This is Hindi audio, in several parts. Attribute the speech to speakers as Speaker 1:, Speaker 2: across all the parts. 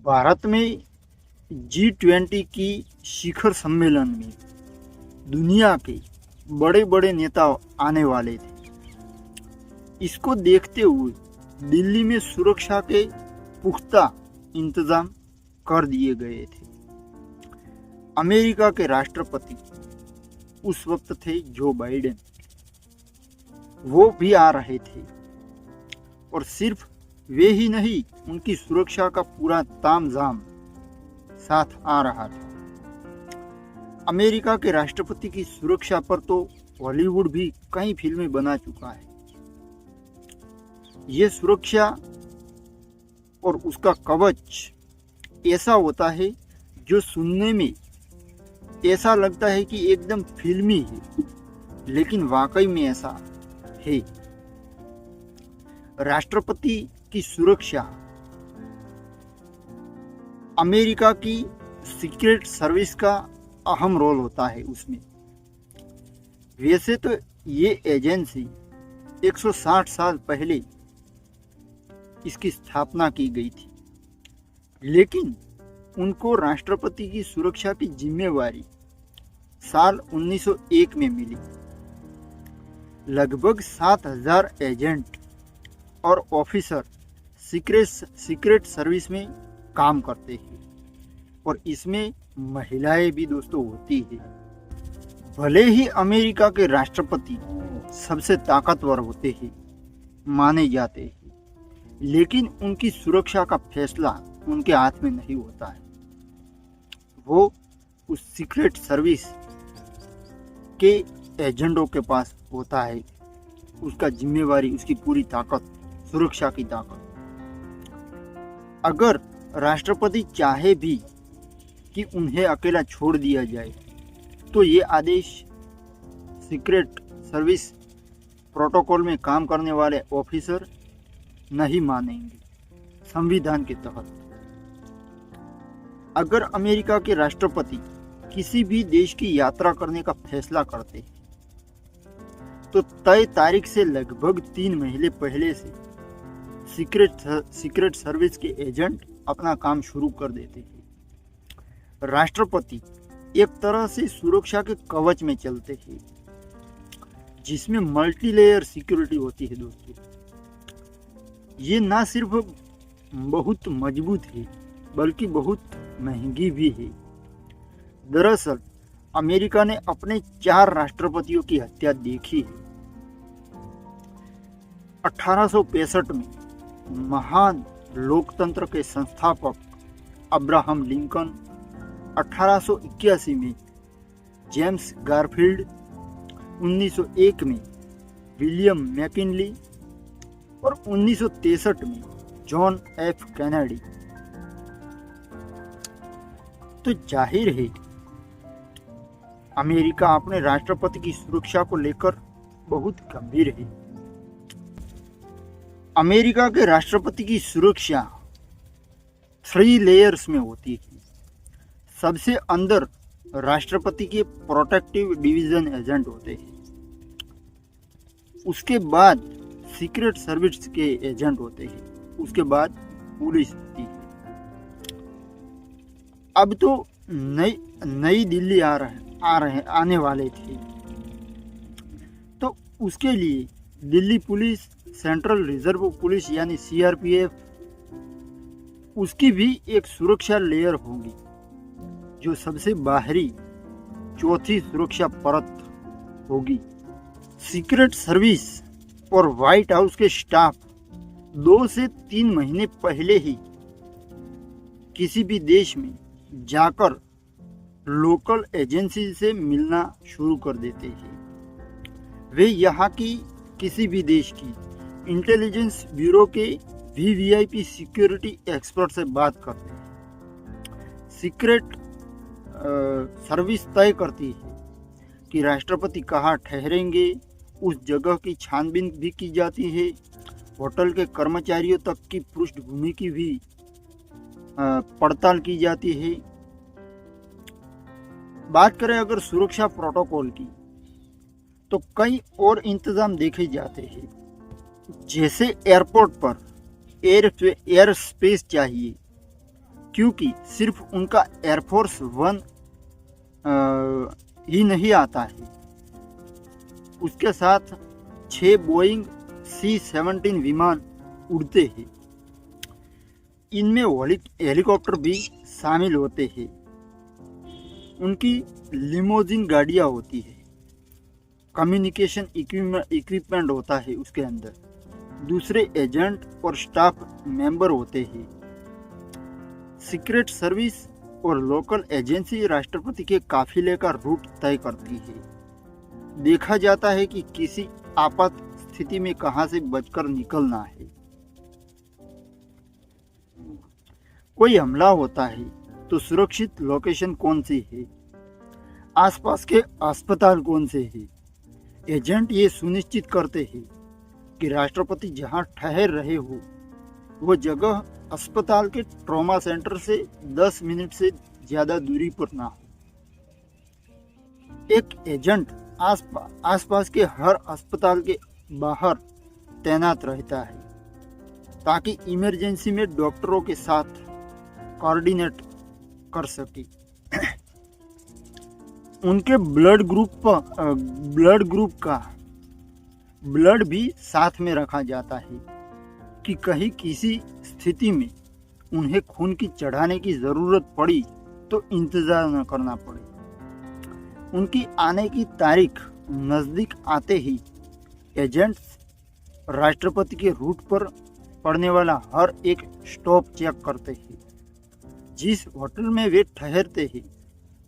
Speaker 1: भारत में G20 की शिखर सम्मेलन में दुनिया के बड़े बड़े नेता आने वाले थे। इसको देखते हुए दिल्ली में सुरक्षा के पुख्ता इंतजाम कर दिए गए थे। अमेरिका के राष्ट्रपति उस वक्त थे जो बाइडेन, वो भी आ रहे थे और सिर्फ वे ही नहीं, उनकी सुरक्षा का पूरा तामझाम साथ आ रहा था। अमेरिका के राष्ट्रपति की सुरक्षा पर तो हॉलीवुड भी कई फिल्में बना चुका है। ये सुरक्षा और उसका कवच ऐसा होता है जो सुनने में ऐसा लगता है कि एकदम फिल्मी है, लेकिन वाकई में ऐसा है। राष्ट्रपति की सुरक्षा अमेरिका की सीक्रेट सर्विस का अहम रोल होता है उसमें। वैसे तो ये एजेंसी 160 साल पहले इसकी स्थापना की गई थी, लेकिन उनको राष्ट्रपति की सुरक्षा की जिम्मेवारी साल 1901 में मिली। लगभग 7000 एजेंट और ऑफिसर सीक्रेट सर्विस में काम करते हैं और इसमें महिलाएं भी दोस्तों होती है। भले ही अमेरिका के राष्ट्रपति सबसे ताकतवर होते हैं, माने जाते हैं, लेकिन उनकी सुरक्षा का फैसला उनके हाथ में नहीं होता है। वो उस सीक्रेट सर्विस के एजेंटों के पास होता है। उसका जिम्मेवारी, उसकी पूरी ताकत, सुरक्षा की ताकत। अगर राष्ट्रपति चाहे भी कि उन्हें अकेला छोड़ दिया जाए, तो ये आदेश सीक्रेट सर्विस प्रोटोकॉल में काम करने वाले ऑफिसर नहीं मानेंगे। संविधान के तहत अगर अमेरिका के राष्ट्रपति किसी भी देश की यात्रा करने का फैसला करते हैं, तो तय तारीख से लगभग 3 महीने पहले से सीक्रेट सर्विस के एजेंट अपना काम शुरू कर देते हैं। राष्ट्रपति एक तरह से सुरक्षा के कवच में चलते हैं, जिसमें मल्टी लेयर सिक्योरिटी होती है दोस्तों। ये ना सिर्फ बहुत मजबूत है, बल्कि बहुत महंगी भी है। दरअसल अमेरिका ने अपने 4 राष्ट्रपतियों की हत्या देखी है। 1865 में महान लोकतंत्र के संस्थापक अब्राहम लिंकन, 1881 में जेम्स गारफील्ड, 1901 में विलियम मैकिनली और 1963 में जॉन एफ कैनेडी। तो जाहिर है अमेरिका अपने राष्ट्रपति की सुरक्षा को लेकर बहुत गंभीर है। अमेरिका के राष्ट्रपति की सुरक्षा 3 लेयर्स में होती है। सबसे अंदर राष्ट्रपति के प्रोटेक्टिव डिवीजन एजेंट होते हैं, उसके बाद सीक्रेट सर्विस के एजेंट होते हैं, उसके बाद पुलिस होती है। अब तो नई दिल्ली आने वाले थे, तो उसके लिए Delhi police, central reserve police यानी CRPF, उसकी भी एक सुरक्षा लेयर होगी, जो सबसे बाहरी चौथी सुरक्षा परत होगी। सीक्रेट सर्विस और व्हाइट हाउस के स्टाफ 2 से 3 महीने पहले ही किसी भी देश में जाकर लोकल एजेंसी से मिलना शुरू कर देते हैं। वे यहाँ की किसी भी देश की इंटेलिजेंस ब्यूरो के VVIP सिक्योरिटी एक्सपर्ट से बात करते हैं। सीक्रेट सर्विस तय करती है कि राष्ट्रपति कहाँ ठहरेंगे, उस जगह की छानबीन भी की जाती है। होटल के कर्मचारियों तक की पृष्ठभूमि की भी पड़ताल की जाती है। बात करें अगर सुरक्षा प्रोटोकॉल की, तो कई और इंतजाम देखे जाते हैं। जैसे एयरपोर्ट पर एयर स्पेस चाहिए, क्योंकि सिर्फ उनका एयरफोर्स वन ही नहीं आता है, उसके साथ 6 बोइंग C-17 विमान उड़ते हैं। इनमें हेलीकॉप्टर भी शामिल होते हैं। उनकी लिमोजिन गाड़ियाँ होती है, कम्युनिकेशन इक्विपमेंट होता है उसके अंदर, दूसरे एजेंट और स्टाफ मेंबर होते हैं। सीक्रेट सर्विस और लोकल एजेंसी राष्ट्रपति के काफिले का रूट तय करती है। देखा जाता है कि किसी आपात स्थिति में कहां से बचकर निकलना है। कोई हमला होता है तो सुरक्षित लोकेशन कौन सी है, आसपास के अस्पताल कौन से हैं। एजेंट ये सुनिश्चित करते हैं कि राष्ट्रपति जहां ठहर रहे हो वो जगह अस्पताल के ट्रॉमा सेंटर से 10 मिनट से ज्यादा दूरी पर ना हो। एक एजेंट आसपास के हर अस्पताल के बाहर तैनात रहता है ताकि इमरजेंसी में डॉक्टरों के साथ कोऑर्डिनेट कर सके। उनके ब्लड ग्रुप का ब्लड भी साथ में रखा जाता है कि कहीं किसी स्थिति में उन्हें खून की चढ़ाने की जरूरत पड़ी तो इंतजार न करना पड़े। उनकी आने की तारीख नजदीक आते ही एजेंट्स राष्ट्रपति के रूट पर पड़ने वाला हर एक स्टॉप चेक करते हैं। जिस होटल में वे ठहरते हैं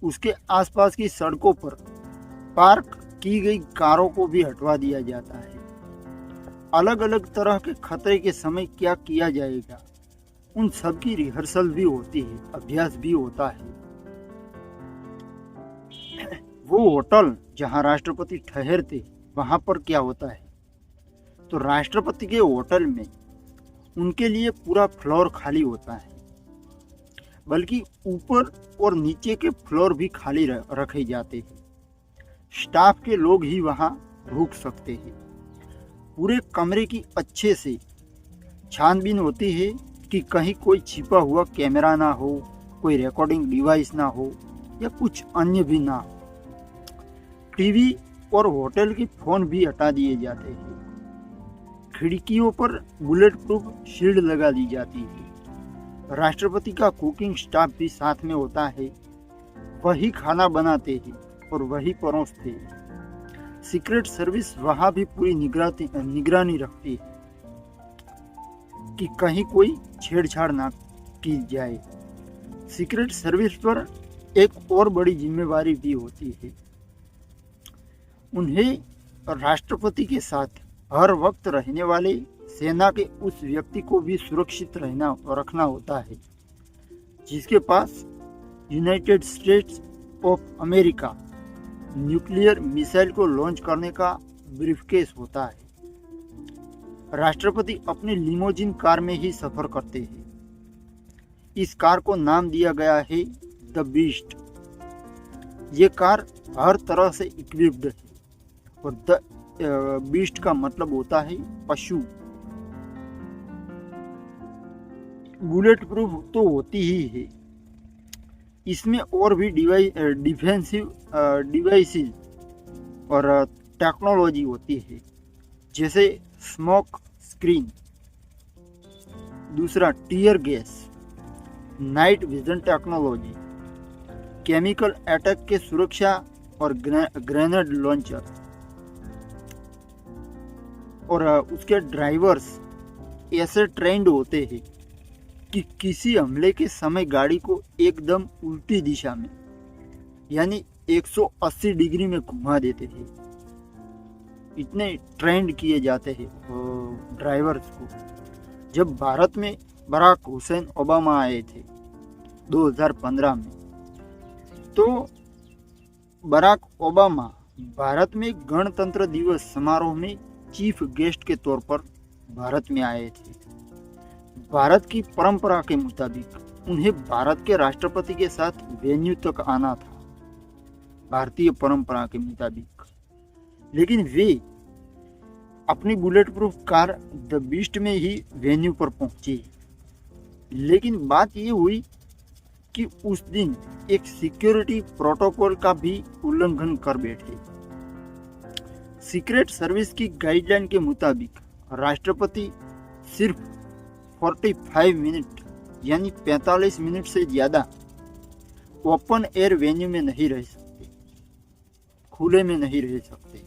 Speaker 1: उसके आसपास की सड़कों पर पार्क की गई कारों को भी हटवा दिया जाता है। अलग अलग तरह के खतरे के समय क्या किया जाएगा उन सब की रिहर्सल भी होती है, अभ्यास भी होता है। वो होटल जहां राष्ट्रपति ठहरते वहां पर क्या होता है, तो राष्ट्रपति के होटल में उनके लिए पूरा फ्लोर खाली होता है, बल्कि ऊपर और नीचे के फ्लोर भी खाली रखे जाते हैं। स्टाफ के लोग ही वहां रुक सकते हैं। पूरे कमरे की अच्छे से छानबीन होती है कि कहीं कोई छिपा हुआ कैमरा ना हो, कोई रिकॉर्डिंग डिवाइस ना हो या कुछ अन्य भी ना हो। टीवी और होटल के फोन भी हटा दिए जाते हैं। खिड़कियों पर बुलेट प्रूफ शील्ड लगा दी जाती है। राष्ट्रपति का कुकिंग स्टाफ भी साथ में होता है। वही खाना बनाते हैं और वही परोसते हैं। सीक्रेट सर्विस वहां भी पूरी निगरानी रखती है कि कहीं कोई छेड़छाड़ ना की जाए। सीक्रेट सर्विस पर एक और बड़ी जिम्मेवारी भी होती है। उन्हें राष्ट्रपति के साथ हर वक्त रहने वाले सेना के उस व्यक्ति को भी सुरक्षित रखना होता है जिसके पास United States of America nuclear missile को लॉन्च करने का ब्रीफकेस होता है। राष्ट्रपति अपनी लिमोजिन कार में ही सफर करते हैं। इस कार को नाम दिया गया है द बीस्ट। ये कार हर तरह से इक्विप्ड है और द बीस्ट का मतलब होता है पशु। बुलेट प्रूफ तो होती ही है, इसमें और भी डिफेंसिव डिवाइसेस और टेक्नोलॉजी होती है, जैसे स्मोक स्क्रीन, दूसरा tear gas, night vision technology, chemical attack के सुरक्षा और ग्रेनेड लॉन्चर। और उसके ड्राइवर्स ऐसे ट्रेंड होते हैं कि किसी हमले के समय गाड़ी को एकदम उल्टी दिशा में यानी 180 डिग्री में घुमा देते हैं। इतने ट्रेंड किए जाते हैं ड्राइवर्स को। जब भारत में बराक हुसैन ओबामा आए थे 2015 में, तो बराक ओबामा भारत में गणतंत्र दिवस समारोह में चीफ गेस्ट के तौर पर भारत में आए थे। भारत की परंपरा के मुताबिक उन्हें भारत के राष्ट्रपति के साथ वेन्यू तक आना था, भारतीय परंपरा के मुताबिक। लेकिन वे अपनी bullet proof car the beast में ही वेन्यू पर पहुंचे। लेकिन बात ये हुई कि उस दिन एक सिक्योरिटी प्रोटोकॉल का भी उल्लंघन कर बैठे। सीक्रेट सर्विस की गाइडलाइन के मुताबिक राष्ट्रपति सिर्फ 45 मिनट यानी 45 मिनट से ज्यादा ओपन एयर वेन्यू में नहीं रह सकते, खुले में नहीं रह सकते।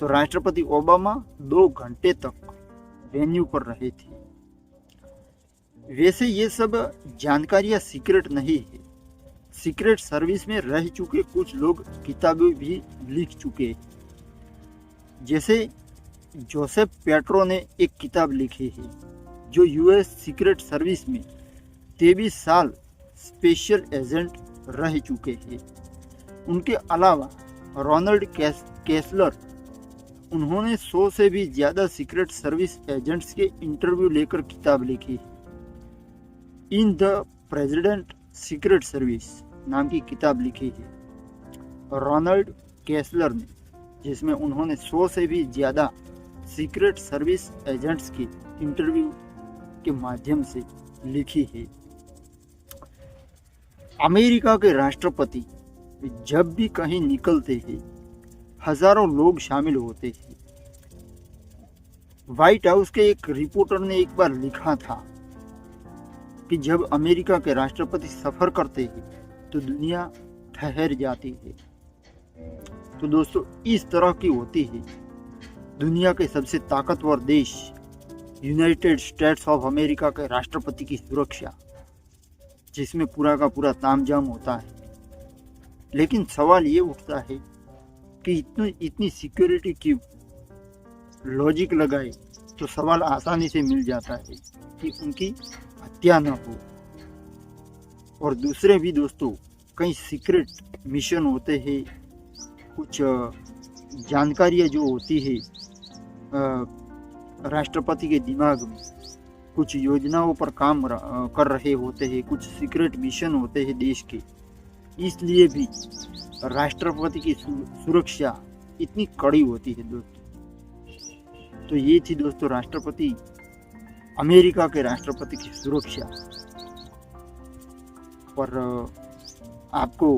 Speaker 1: तो राष्ट्रपति ओबामा 2 घंटे तक वेन्यू पर रहे थे। वैसे ये सब जानकारियां सीक्रेट नहीं है। सीक्रेट सर्विस में रह चुके कुछ लोग किताबें भी लिख चुके हैं। जैसे जोसेफ पेट्रो ने एक किताब लिखी है जो यूएस सीक्रेट सर्विस में 23 साल स्पेशल एजेंट रह चुके हैं। उनके अलावा रोनाल्ड केसलर, उन्होंने 100 से भी ज्यादा सीक्रेट सर्विस एजेंट्स के इंटरव्यू लेकर किताब लिखी है। In the president secret service नाम की किताब लिखी है रोनाल्ड केसलर ने, जिसमें उन्होंने 100 से भी ज्यादा सीक्रेट सर्विस एजेंट्स के इंटरव्यू के माध्यम से लिखी है। अमेरिका के राष्ट्रपति जब भी कहीं निकलते हैं हजारों लोग शामिल होते हैं। व्हाइट हाउस के एक रिपोर्टर ने एक बार लिखा था कि जब अमेरिका के राष्ट्रपति सफर करते हैं तो दुनिया ठहर जाती है। तो दोस्तों, इस तरह की होती है दुनिया के सबसे ताकतवर देश यूनाइटेड स्टेट्स ऑफ अमेरिका के राष्ट्रपति की सुरक्षा, जिसमें पूरा का पूरा तामझाम होता है। लेकिन सवाल ये उठता है कि इतनी सिक्योरिटी क्यों? लॉजिक लगाए तो सवाल आसानी से मिल जाता है कि उनकी हत्या न हो। और दूसरे भी दोस्तों, कई सीक्रेट मिशन होते हैं, कुछ जानकारियाँ जो होती है राष्ट्रपति के दिमाग में, कुछ योजनाओं पर काम कर रहे होते हैं, कुछ सीक्रेट मिशन होते हैं देश के। इसलिए भी राष्ट्रपति की सुरक्षा इतनी कड़ी होती है दोस्तों। तो ये थी दोस्तों राष्ट्रपति, अमेरिका के राष्ट्रपति की सुरक्षा पर आपको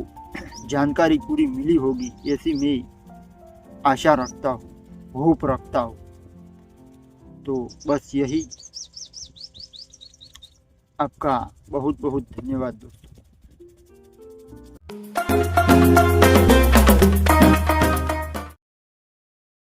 Speaker 1: जानकारी पूरी मिली होगी ऐसी मैं आशा रखता हूँ, होप रखता हूँ। तो बस यही, आपका बहुत बहुत धन्यवाद दोस्तों।